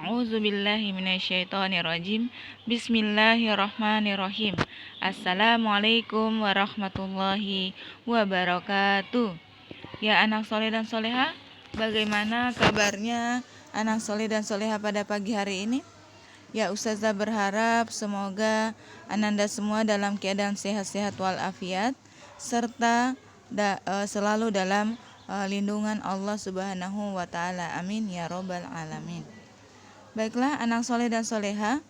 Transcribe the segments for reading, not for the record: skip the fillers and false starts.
A'udzubillahi minasyaitonirrajim. Bismillahirrahmanirrahim. Assalamualaikum warahmatullahi wabarakatuh. Ya anak soleh dan soleha, bagaimana kabarnya anak soleh dan soleha pada pagi hari ini? Ya Ustazah berharap semoga ananda semua dalam keadaan sehat-sehat walafiat serta selalu dalam lindungan Allah Subhanahu wa taala. Amin ya robbal alamin. Baiklah anak soleh dan soleha,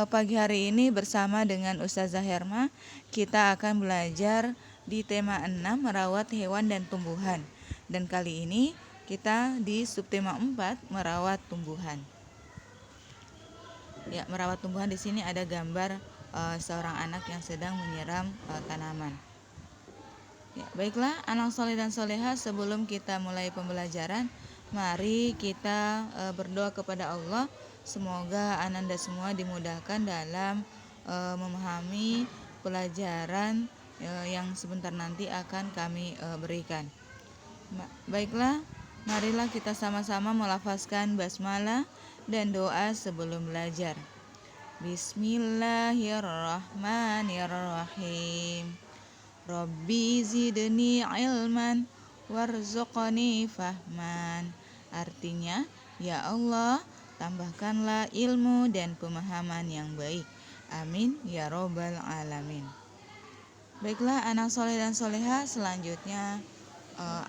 pagi hari ini bersama dengan Ustazah Herma kita akan belajar di tema 6 merawat hewan dan tumbuhan. Dan kali ini kita di subtema 4 merawat tumbuhan. Ya, merawat tumbuhan di sini ada gambar seorang anak yang sedang menyiram tanaman. Ya, baiklah anak soleh dan soleha, sebelum kita mulai pembelajaran, mari kita berdoa kepada Allah. Semoga ananda semua dimudahkan dalam memahami pelajaran yang sebentar nanti akan kami berikan. Baiklah, marilah kita sama-sama melafazkan basmalah dan doa sebelum belajar. Bismillahirrahmanirrahim. Rabbi zidni ilman warzuqni fahman. Artinya, ya Allah, tambahkanlah ilmu dan pemahaman yang baik. Amin ya robbal alamin. Baiklah anak soleh dan soleha, selanjutnya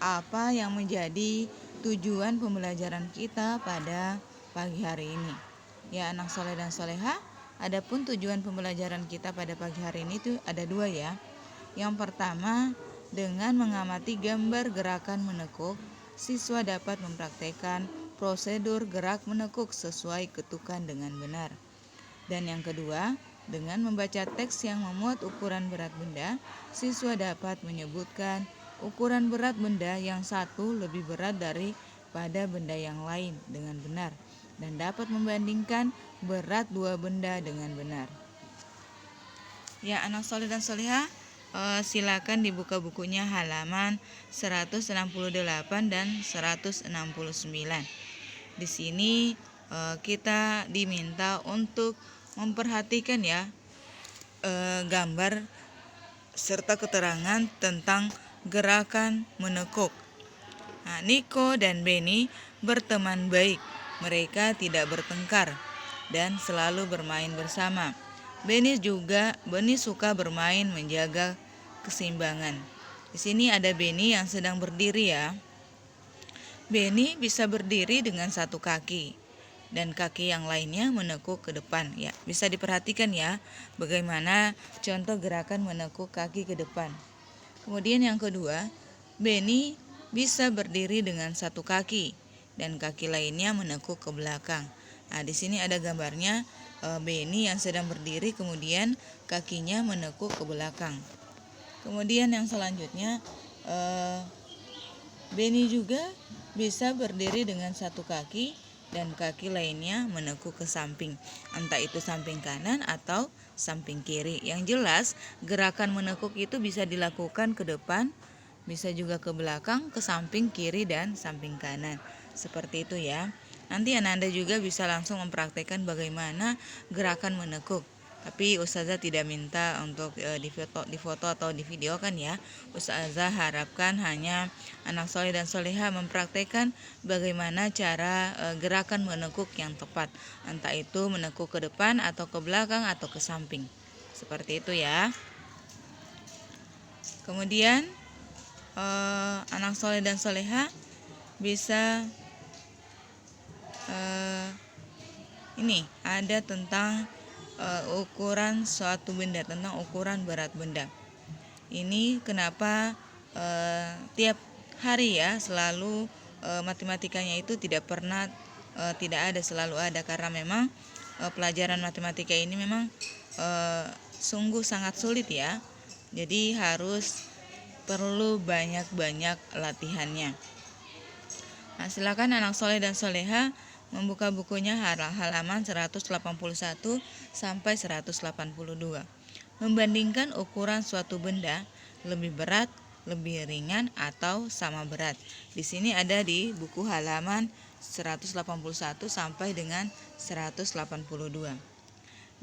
apa yang menjadi tujuan pembelajaran kita pada pagi hari ini? Ya anak soleh dan soleha, adapun tujuan pembelajaran kita pada pagi hari ini itu ada dua ya. Yang pertama, dengan mengamati gambar gerakan menekuk, siswa dapat mempraktekkan prosedur gerak menekuk sesuai ketukan dengan benar. Dan yang kedua, dengan membaca teks yang memuat ukuran berat benda, siswa dapat menyebutkan ukuran berat benda yang satu lebih berat daripada benda yang lain dengan benar, dan dapat membandingkan berat dua benda dengan benar. Ya anak soleh dan soleha, silakan dibuka bukunya halaman 168 dan 169. Di sini kita diminta untuk memperhatikan ya gambar serta keterangan tentang gerakan menekuk. Nah, Niko dan Benny berteman baik. Mereka tidak bertengkar dan selalu bermain bersama. Benny suka bermain menjaga keseimbangan. Di sini ada Benny yang sedang berdiri ya. Benny bisa berdiri dengan satu kaki dan kaki yang lainnya menekuk ke depan. Ya, bisa diperhatikan ya bagaimana contoh gerakan menekuk kaki ke depan. Kemudian yang kedua, Benny bisa berdiri dengan satu kaki dan kaki lainnya menekuk ke belakang. Nah, di sini ada gambarnya Benny yang sedang berdiri kemudian kakinya menekuk ke belakang. Kemudian yang selanjutnya, Benny juga bisa berdiri dengan satu kaki dan kaki lainnya menekuk ke samping, entah itu samping kanan atau samping kiri. Yang jelas gerakan menekuk itu bisa dilakukan ke depan, bisa juga ke belakang, ke samping kiri dan samping kanan. Seperti itu ya. Nanti Ananda juga bisa langsung mempraktekkan bagaimana gerakan menekuk. Tapi Ustazah tidak minta untuk di foto atau di video kan ya. Ustazah harapkan hanya anak soleh dan soleha mempraktekkan bagaimana cara gerakan menekuk yang tepat. Entah itu menekuk ke depan atau ke belakang atau ke samping. Seperti itu ya. Kemudian anak soleh dan soleha bisa ini ada tentang ukuran suatu benda, tentang ukuran berat benda. Ini kenapa tiap hari ya selalu matematikanya itu tidak pernah tidak ada, selalu ada, karena memang pelajaran matematika ini memang sungguh sangat sulit ya. Jadi perlu banyak-banyak latihannya. Nah, silakan anak soleh dan soleha membuka bukunya halaman 181 sampai 182. Membandingkan ukuran suatu benda, lebih berat, lebih ringan, atau sama berat. Di sini ada di buku halaman 181 sampai dengan 182.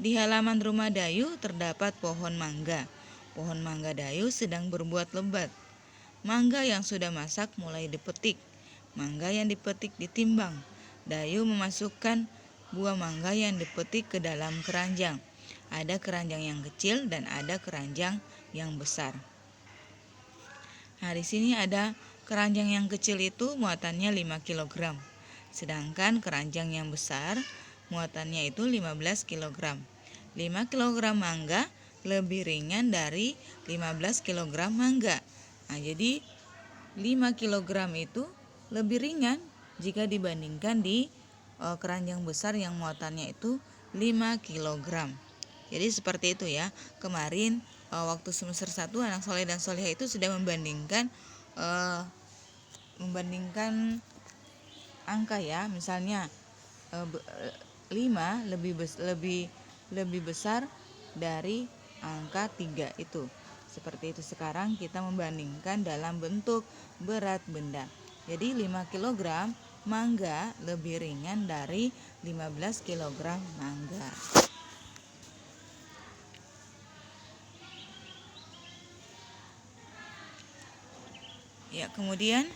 Di halaman rumah Dayu terdapat pohon mangga. Pohon mangga Dayu sedang berbuat lebat. Mangga yang sudah masak mulai dipetik. Mangga yang dipetik ditimbang. Dayu memasukkan buah mangga yang dipetik ke dalam keranjang. Ada keranjang yang kecil dan ada keranjang yang besar. Nah, di sini ada keranjang yang kecil itu muatannya 5 kg. Sedangkan keranjang yang besar muatannya itu 15 kg. 5 kg mangga lebih ringan dari 15 kg mangga. Nah, jadi 5 kg itu lebih ringan jika dibandingkan di keranjang besar yang muatannya itu 5 kg. Jadi seperti itu ya. Kemarin waktu semester 1 anak soleh dan solehah itu sudah membandingkan angka ya. Misalnya 5 lebih besar dari angka 3 itu. Seperti itu. Sekarang kita membandingkan dalam bentuk berat benda. Jadi 5 kg mangga lebih ringan dari 15 kg mangga. Ya, kemudian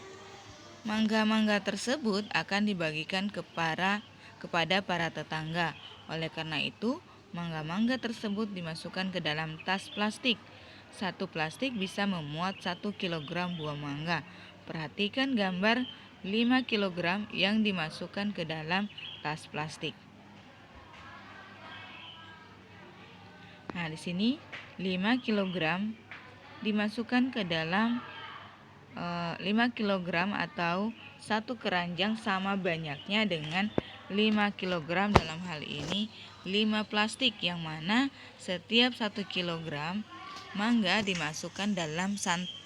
mangga-mangga tersebut akan dibagikan kepada para tetangga. Oleh karena itu, mangga-mangga tersebut dimasukkan ke dalam tas plastik. Satu plastik bisa memuat 1 kg buah mangga. Perhatikan gambar 5 kg yang dimasukkan ke dalam tas plastik. Nah, di sini 5 kg dimasukkan ke dalam 5 kg atau 1 keranjang sama banyaknya dengan 5 kg dalam hal ini 5 plastik, yang mana setiap 1 kg mangga dimasukkan dalam 1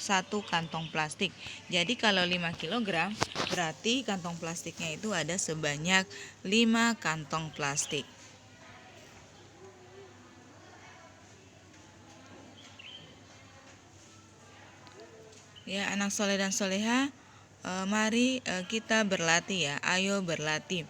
kantong plastik. Jadi kalau 5 kg berarti kantong plastiknya itu ada sebanyak 5 kantong plastik. Ya, anak soleh dan solehah, mari kita berlatih ya. Ayo berlatih.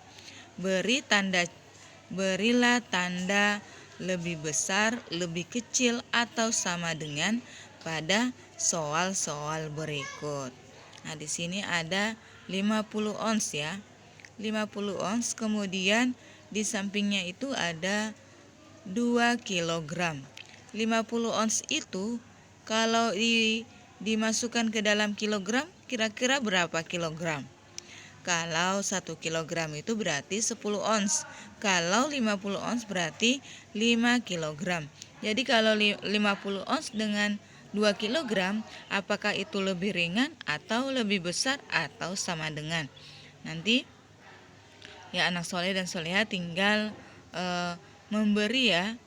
Berilah tanda lebih besar, lebih kecil, atau sama dengan pada soal-soal berikut. Nah, di sini ada 50 ons ya. 50 ons, kemudian di sampingnya itu ada 2 kg. 50 ons itu kalau dimasukkan ke dalam kilogram, kira-kira berapa kilogram? Kalau 1 kilogram itu berarti 10 ons. Kalau 50 ons berarti 5 kilogram. Jadi kalau 50 ons dengan 2 kilogram, apakah itu lebih ringan atau lebih besar atau sama dengan? Nanti ya anak soleh dan solehah tinggal memberi ya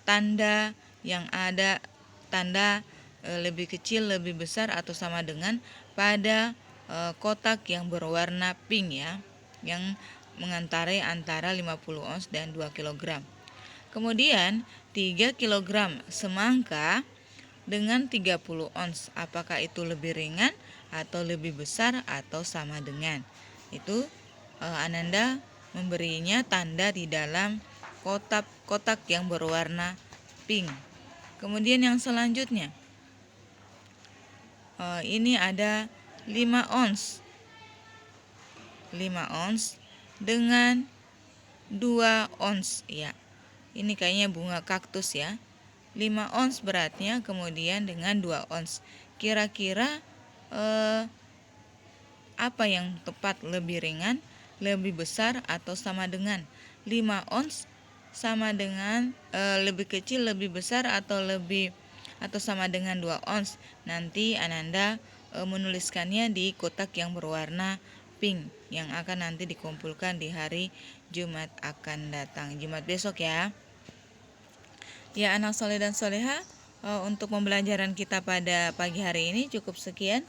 tanda yang ada, tanda lebih kecil, lebih besar, atau sama dengan pada kotak yang berwarna pink ya, yang mengantarai antara 50 ons dan 2 kg. Kemudian 3 kg semangka dengan 30 ons, apakah itu lebih ringan atau lebih besar atau sama dengan? Itu Ananda memberinya tanda di dalam kotak yang berwarna pink. Kemudian yang selanjutnya ini ada 5 ons. 5 ons dengan 2 ons ya. Ini kayaknya bunga kaktus ya. 5 ons beratnya, kemudian dengan 2 ons. Kira-kira apa yang tepat, lebih ringan, lebih besar, atau sama dengan? 5 ons sama dengan lebih kecil, lebih besar, atau sama dengan 2 ons. Nanti Ananda menuliskannya di kotak yang berwarna pink yang akan nanti dikumpulkan di hari Jumat akan datang, Jumat besok ya. Ya anak soleh dan solehah, untuk pembelajaran kita pada pagi hari ini cukup sekian.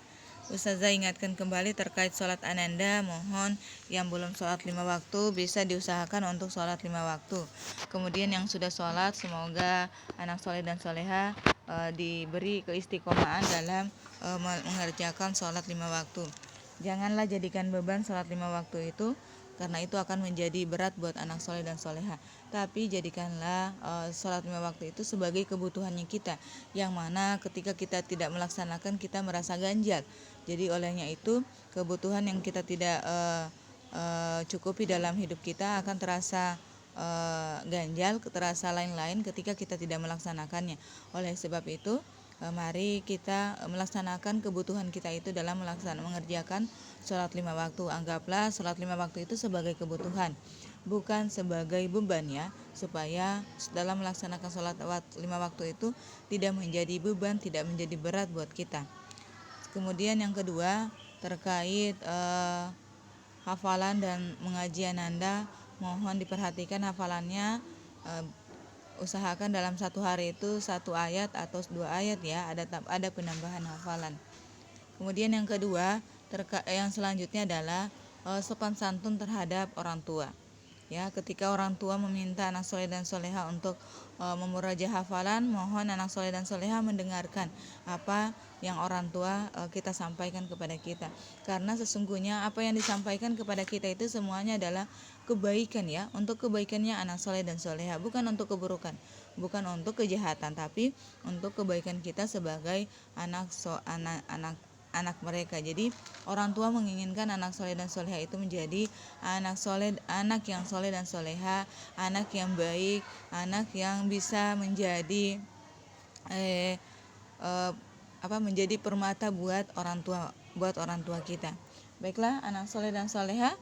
Ustazah ingatkan kembali terkait sholat Ananda, mohon yang belum sholat 5 waktu bisa diusahakan untuk sholat 5 waktu. Kemudian yang sudah sholat, semoga anak soleh dan solehah diberi keistiqomahan dalam mengerjakan sholat 5 waktu. Janganlah jadikan beban sholat 5 waktu itu karena itu akan menjadi berat buat anak soleh dan soleha. Tapi jadikanlah sholat 5 waktu itu sebagai kebutuhannya kita, yang mana ketika kita tidak melaksanakan kita merasa ganjal. Jadi olehnya itu kebutuhan yang kita tidak cukupi dalam hidup kita akan terasa ganjal, terasa lain-lain ketika kita tidak melaksanakannya. Oleh sebab itu, mari kita melaksanakan kebutuhan kita itu dalam mengerjakan sholat 5 waktu. Anggaplah sholat 5 waktu itu sebagai kebutuhan, bukan sebagai beban ya, supaya dalam melaksanakan sholat 5 waktu itu tidak menjadi beban, tidak menjadi berat buat kita. Kemudian yang kedua terkait hafalan dan mengaji Ananda, mohon diperhatikan hafalannya, usahakan dalam satu hari itu 1 ayat atau 2 ayat ya, ada penambahan hafalan. Kemudian yang kedua yang selanjutnya adalah sopan santun terhadap orang tua. Ya, ketika orang tua meminta anak soleh dan soleha untuk memuraja hafalan, mohon anak soleh dan soleha mendengarkan apa yang orang tua kita sampaikan kepada kita, karena sesungguhnya apa yang disampaikan kepada kita itu semuanya adalah kebaikan ya, untuk kebaikannya anak soleh dan soleha, bukan untuk keburukan, bukan untuk kejahatan, tapi untuk kebaikan kita sebagai anak mereka. Jadi orang tua menginginkan anak soleh dan soleha itu menjadi anak yang soleh dan soleha, anak yang baik, anak yang bisa menjadi menjadi permata buat orang tua kita. Baiklah anak soleh dan soleha,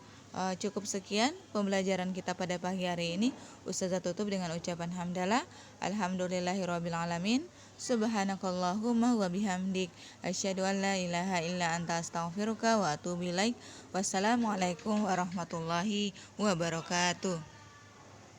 cukup sekian pembelajaran kita pada pagi hari ini. Ustazah tutup dengan ucapan hamdalah, alhamdulillahirabbil alamin, subhanakallahumma wa bihamdik, asyhadu an la ilaha illa anta astaghfiruka wa atubu ilaik. Wassalamualaikum warahmatullahi wabarakatuh.